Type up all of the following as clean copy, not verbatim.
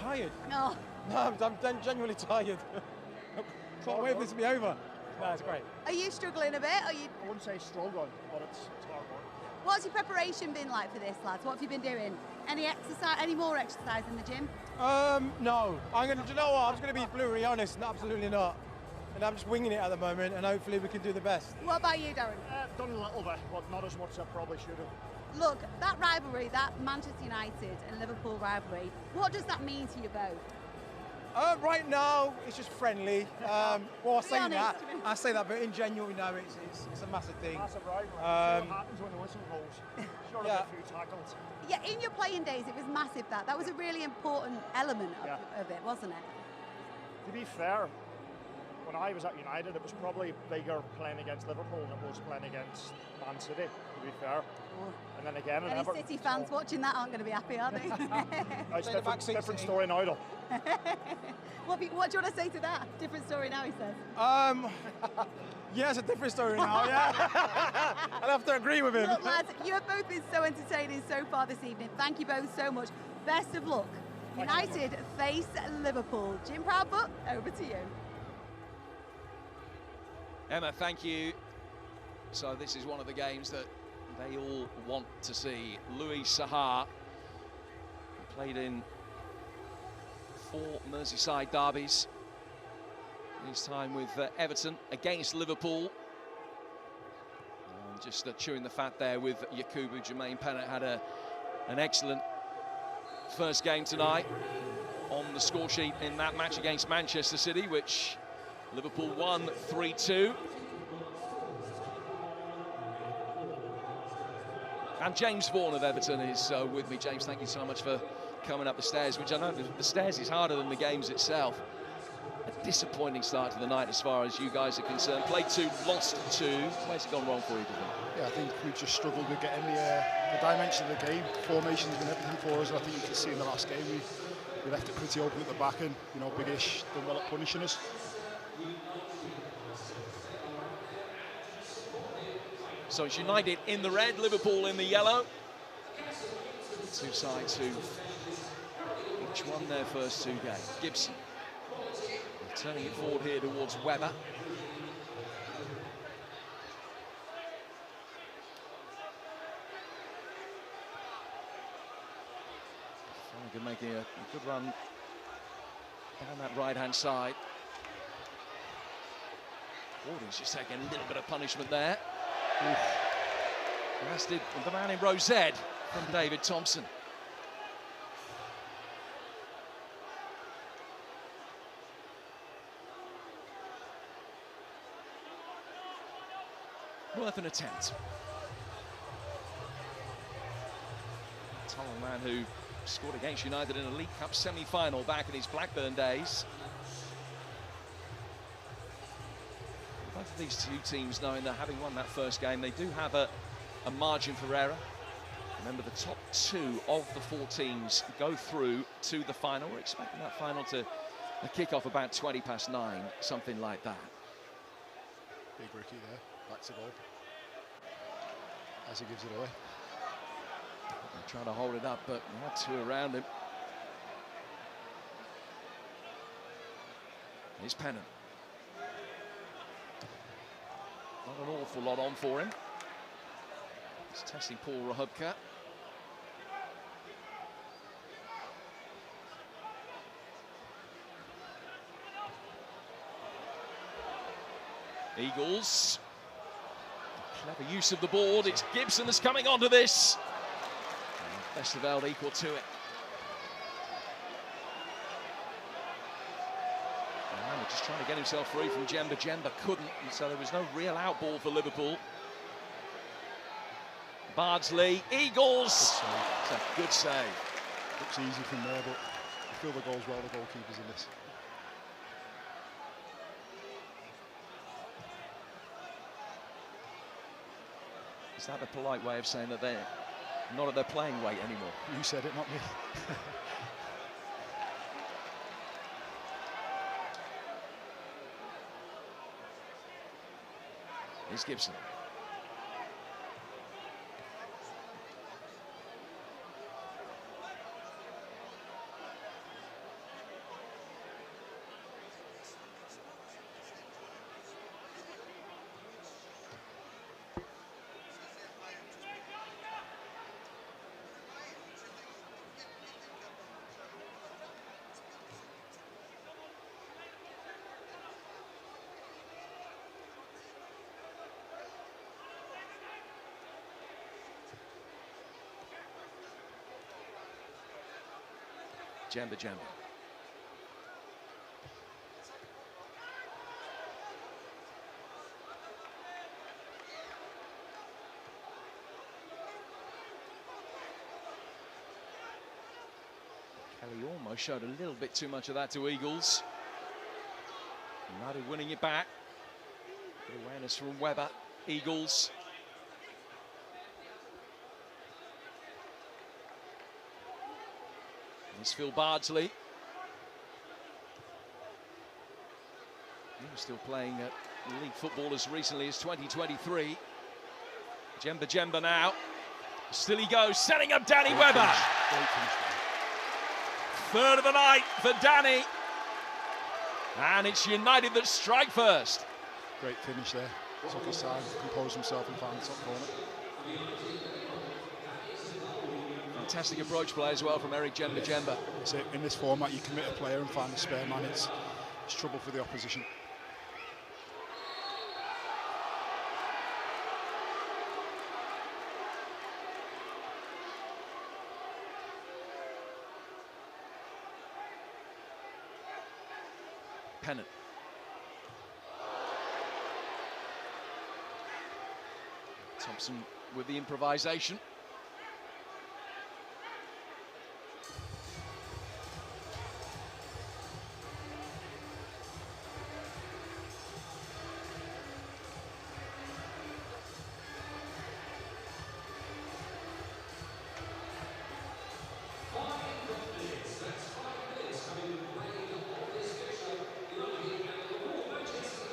tired. No. No, I'm genuinely tired. Can't wait for this to be over. No, it's great. Are you struggling a bit? I wouldn't say struggling, but it's hard work. What's your preparation been like for this, lads? What have you been doing? Any exercise? Any more exercise in the gym? No. Do you know what? I'm just going to be brutally honest, and absolutely not. And I'm just winging it at the moment, and hopefully we can do the best. What about you, Darren? Done a little bit, but not as much as I probably should have. Look, that rivalry, that Manchester United and Liverpool rivalry, what does that mean to you both? Right now, it's just friendly. Well, I say that, but in general, no, it's a massive thing. Massive rivalry. What happens when the whistle goes? Sure, Yeah. a few tackles. Yeah, in your playing days, it was massive. That was a really important element of it, wasn't it? To be fair, when I was at United, it was probably bigger playing against Liverpool than it was playing against Man City, to be fair. Oh. And then again, Any City fans watching that aren't going to be happy, are they? It's different story now, though. What do you want to say to that? Different story now, he says. Yeah, it's a different story now, yeah. I'll have to agree with him. Look, lads, you have both been so entertaining so far this evening. Thank you both so much. Best of luck. United face Liverpool. Jim Proudfoot, over to you. Emma, thank you. So this is one of the games that they all want to see. Louis Saha played in 4 Merseyside derbies. His time with Everton against Liverpool. And just chewing the fat there with Yakubu. Jermaine Pennant had an excellent first game tonight on the score sheet in that match against Manchester City, which Liverpool won 3-2. And James Vaughan of Everton is with me. James, thank you so much for coming up the stairs, which I know the stairs is harder than the games itself. A disappointing start to the night as far as you guys are concerned. Played 2, lost 2. Where's it gone wrong for you, do you think? Yeah, I think we've just struggled with getting the dimension of the game. Formation's been everything for us, and I think you can see in the last game we left it pretty open at the back, and Big Ish done well at punishing us. So it's United in the red, Liverpool in the yellow. Two sides who each won their first 2 games. Gibson turning it forward here towards Webber. Flanagan making a good run down that right-hand side. Gordon's just taking a little bit of punishment there. Arrested the man in row Z from David Thompson. Worth an attempt. Tall man who scored against United in a League Cup semi-final back in his Blackburn days. Both of these 2 teams, knowing that having won that first game, they do have a margin for error. Remember, the top 2 of the 4 teams go through to the final. We're expecting that final to kick off about 9:20, something like that. Big Ricky there, back to goal. As he gives it away. They're trying to hold it up, but they had 2 around him. Here's Pennant. Not an awful lot on for him. He's testing Paul Rahubka. Eagles. Clever use of the board. It's Gibson that's coming onto this. Westerveld equal to it. And just trying to get himself free from Jemba. Jemba couldn't, and so there was no real outball for Liverpool. Bardsley, Eagles. It's a good save. Looks easy from there, but I feel the goals well, the goalkeepers in this. Is that the polite way of saying that they're not at their playing weight anymore? You said it, not me. Here's Gibson. Djemba Djemba. Kelly almost showed a little bit too much of that to Eagles. United winning it back. Good awareness from Webber. Eagles. It's Phil Bardsley. He was still playing league football as recently as 2023. Djemba Djemba now. Still he goes, setting up Danny Webber. Third of the night for Danny. And it's United that strike first. Great finish there. Took his time, composed himself and found the top corner. Fantastic approach play as well from Eric Djemba Djemba. So in this format, you commit a player and find a spare man. It's trouble for the opposition. Pennant. Thompson with the improvisation.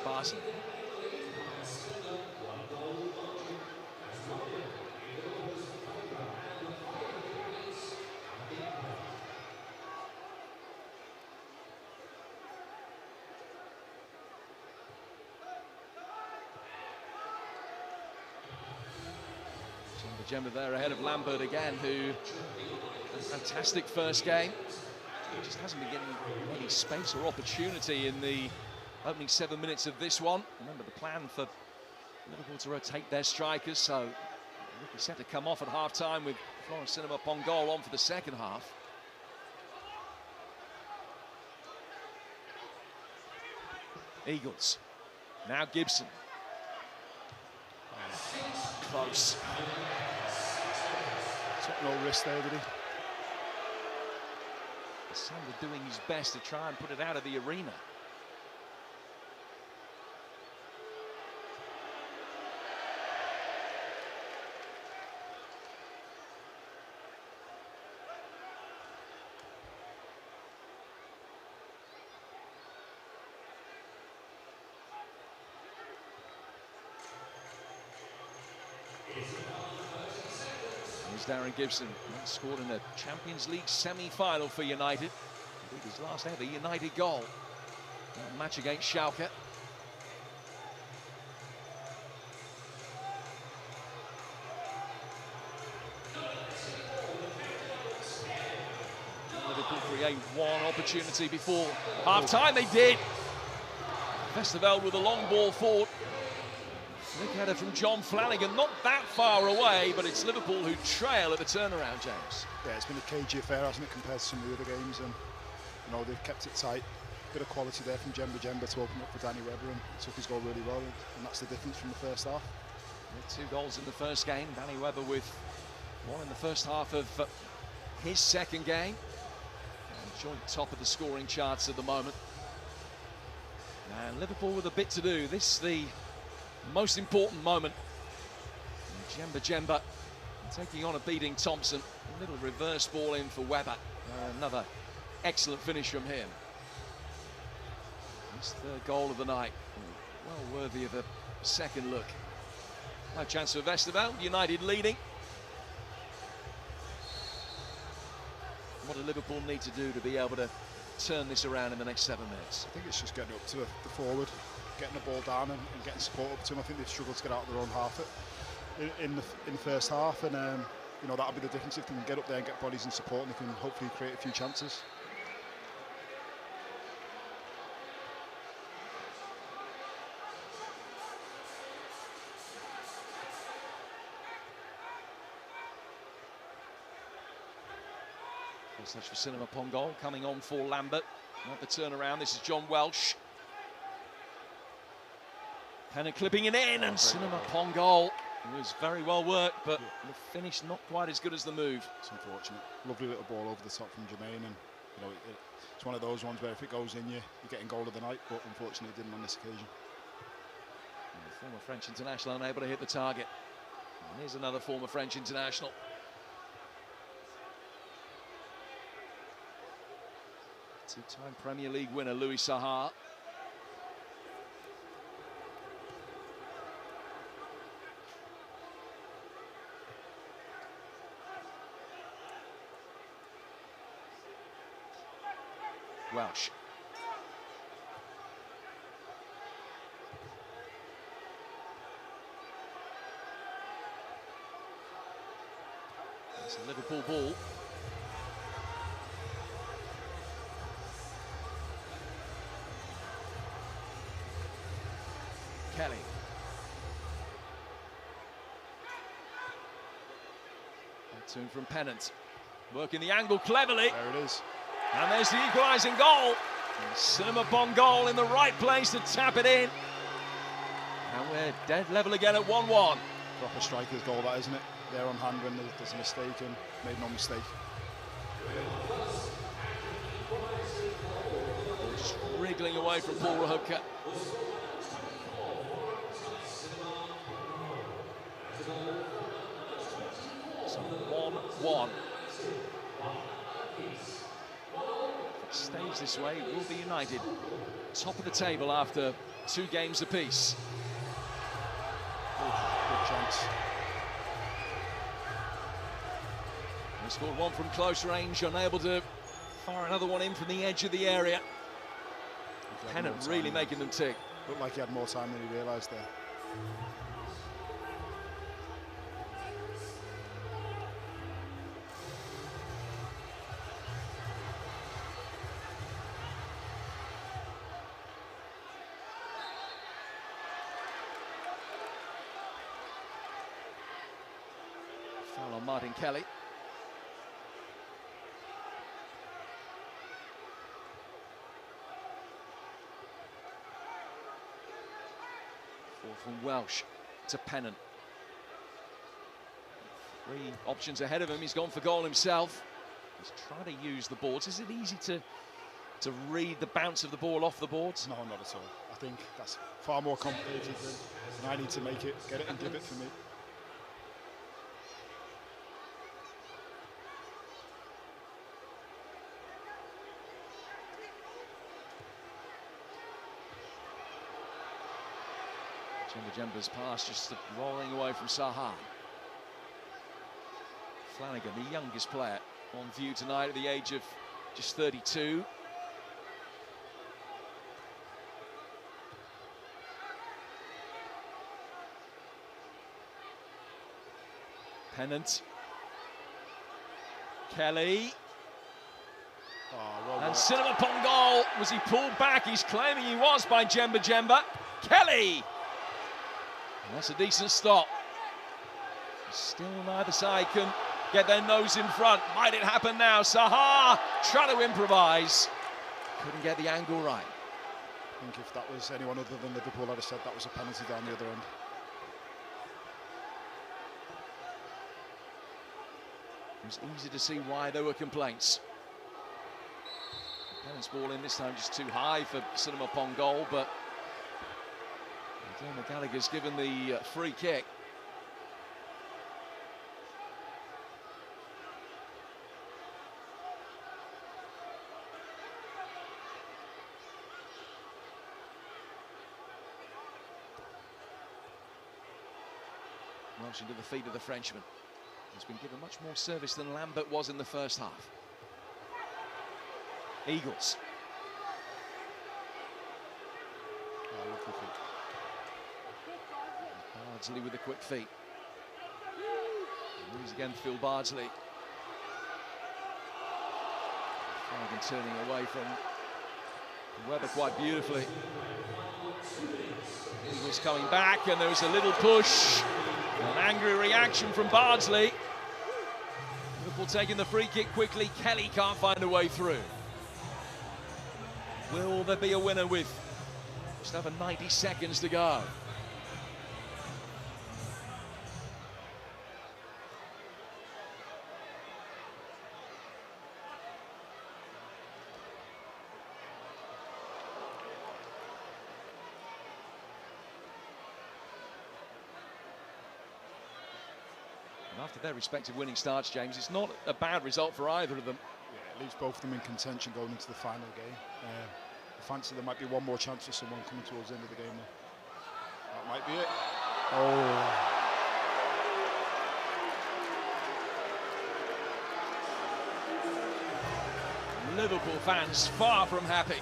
Barson. Djemba there ahead of Lambert again, who had a fantastic first game. He just hasn't been getting any space or opportunity in the opening 7 minutes of this one. Remember the plan for Liverpool to rotate their strikers, so Ricky set to come off at half-time with Florence Cinema on goal on for the second half. Eagles. Now Gibson. Close. Took no risk there, did he? Sander doing his best to try and put it out of the arena. Darren Gibson scored in a Champions League semi-final for United. His last ever United goal. That match against Schalke. Liverpool create one opportunity before half-time. They did. Vesterveld with a long ball forward. Nick header from John Flanagan, not that far away, but it's Liverpool who trail at the turnaround, James. Yeah, it's been a cagey affair, hasn't it, compared to some of the other games, and you know they've kept it tight. Bit of quality there from Djemba Djemba to open up for Danny Webber, and took his goal really well, and that's the difference from the first half. With 2 goals in the first game, Danny Webber with 1 in the first half of his second game. And joint top of the scoring charts at the moment. And Liverpool with a bit to do. This is the most important moment. Djemba Djemba taking on a beating Thompson. A little reverse ball in for Webber. Another excellent finish from him. His third goal of the night. Well worthy of a second look. No chance for Vesterveld. United leading. What do Liverpool need to do to be able to turn this around in the next 7 minutes? I think it's just getting up to the forward, getting the ball down and getting support up to them. I think they've struggled to get out of their own half in the first half, and you know, that'll be the difference if they can get up there and get bodies and support, and they can hopefully create a few chances. First touch for Cinema Pongol, coming on for Lambert. Not the turnaround, this is John Welsh. Pennant clipping it in, and Cinema Pongol was very well worked, but the finish not quite as good as the move. It's unfortunate. Lovely little ball over the top from Jermaine, and you know it's one of those ones where if it goes in, you're getting goal of the night, but unfortunately it didn't on this occasion. And the former French international unable to hit the target. And here's another former French international. Two-time Premier League winner Louis Saha. Welsh. It's a Liverpool ball. Kelly. Back to him from Pennant. Working the angle cleverly. There it is. And there's the equalising goal. Cinema Pongol in the right place to tap it in. And we're dead level again at 1-1. Proper striker's goal, that, isn't it? There on hand when there's a mistake, and made no mistake. Just wriggling away from Paul Rahubka. So 1-1. Stays this way, will be United top of the table after 2 games apiece. Good chance. He scored one from close range, unable to fire another one in from the edge of the area. Pennant really making them tick. Looked like he had more time than he realised there. Foul on Martin Kelly. Four from Welsh to Pennant. 3 options ahead of him. He's gone for goal himself. He's trying to use the boards. Is it easy to read the bounce of the ball off the boards? No, not at all. I think that's far more complicated than I need to make it, get it and give it for me. Jemba's pass just rolling away from Saha. Flanagan, the youngest player on view tonight at the age of just 32. Pennant. Kelly. Well and Cinema Pongol, was he pulled back? He's claiming he was by Jemba. Kelly! And that's a decent stop. Still neither side can get their nose in front. Might it happen now? Saha trying to improvise. Couldn't get the angle right. I think if that was anyone other than Liverpool, I'd have said that was a penalty down the other end. It was easy to see why there were complaints. Pennant's ball in this time just too high for Cinema Pongol, but Gallagher's given the free kick. Welsh into the feet of the Frenchman. He's been given much more service than Lambert was in the first half. Eagles. Bardsley with the quick feet. Moves again, Phil Bardsley. Flanagan turning away from Webber quite beautifully. Eagles coming back, and there was a little push. An angry reaction from Bardsley. Liverpool taking the free kick quickly. Kelly can't find a way through. Will there be a winner with just over 90 seconds to go? After their respective winning starts, James, it's not a bad result for either of them. Yeah, it leaves both of them in contention going into the final game. I fancy there might be one more chance for someone coming towards the end of the game though. That might be it. Oh. Liverpool fans far from happy.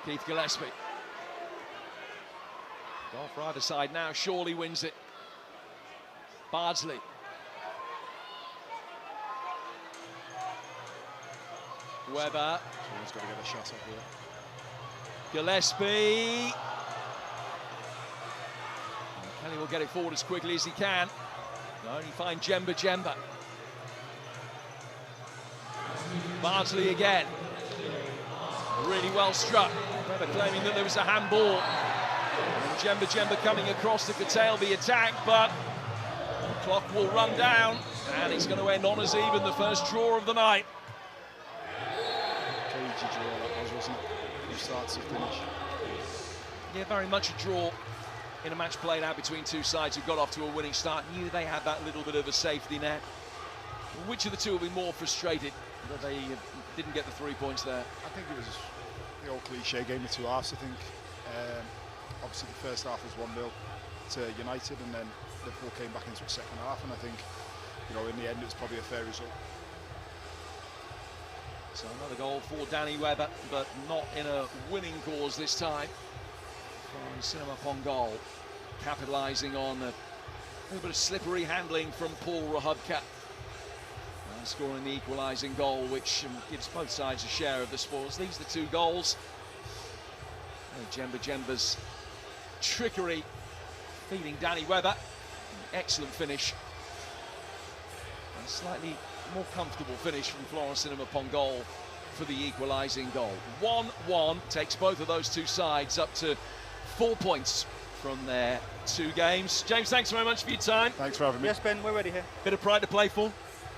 Keith Gillespie. Goal for either side now. Shawley wins it. Bardsley. Webber. Someone's got to get a shot up here. Gillespie. And Kelly will get it forward as quickly as he can. They'll only find Jemba. Bardsley again. Really well struck. Webber claiming that there was a handball. And Jemba coming across to curtail the attack, but the clock will run down, and it's going to end on as even, the first draw of the night. Cagey draw that was, wasn't it? From start to finish. Yeah, very much a draw in a match played out between two sides who got off to a winning start, knew they had that little bit of a safety net. Which of the two will be more frustrated that they didn't get the 3 points there? I think it was the old cliche game of two halves. I think obviously the first half was 1-0 to United, and then Liverpool came back into the second half, and I think, you know, in the end it was probably a fair result. So another goal for Danny Webber, but not in a winning cause this time. From Cinema on goal, capitalising on a little bit of slippery handling from Paul Rahubka. And scoring the equalising goal, which gives both sides a share of the spoils. These are the two goals. Jemba's trickery feeding Danny Webber. An excellent finish. And a slightly more comfortable finish from Florence Cinema upon goal for the equalising goal. 1-1 takes both of those two sides up to 4 points from their two games. James, thanks very much for your time. Thanks for having me. Yes, Ben, we're ready here. Bit of pride to play for.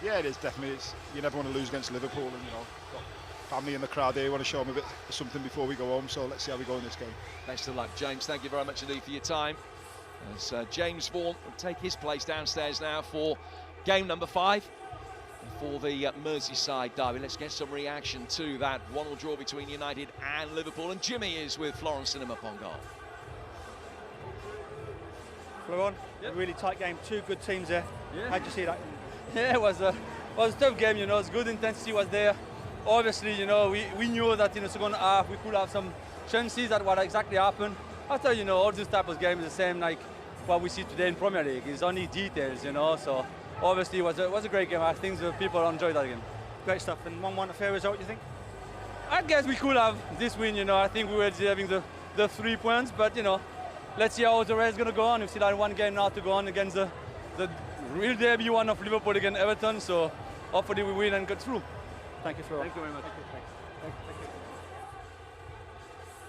Yeah, it is definitely. You never want to lose against Liverpool, and you know, got family in the crowd here. You want to show them a bit of something before we go home. So let's see how we go in this game. Best of luck, James. Thank you very much indeed for your time. As James Vaughan will take his place downstairs now for game number 5 for the Merseyside derby. Let's get some reaction to that 1-1 draw between United and Liverpool. And Jimmy is with Florence Cinema upon goal. Florent, a really tight game. Two good teams there. Yeah. How'd you see that? Yeah, it was a tough game, you know, it's good intensity was there. Obviously, you know, we knew that in the second half we could have some chances at what exactly happened. After, you know, all this type of game is the same like what we see today in Premier League. It's only details, you know, so obviously it was a great game. I think the people enjoyed that game. Great stuff. And 1-1 a fair result, you think? I guess we could have this win, you know. I think we were deserving the 3 points, but, you know, let's see how the race is going to go on. We've still had one game now to go on against the real debut one of Liverpool against Everton, so hopefully we win and get through. Thank you, Florent. Thank you very much. Thank you. Thanks.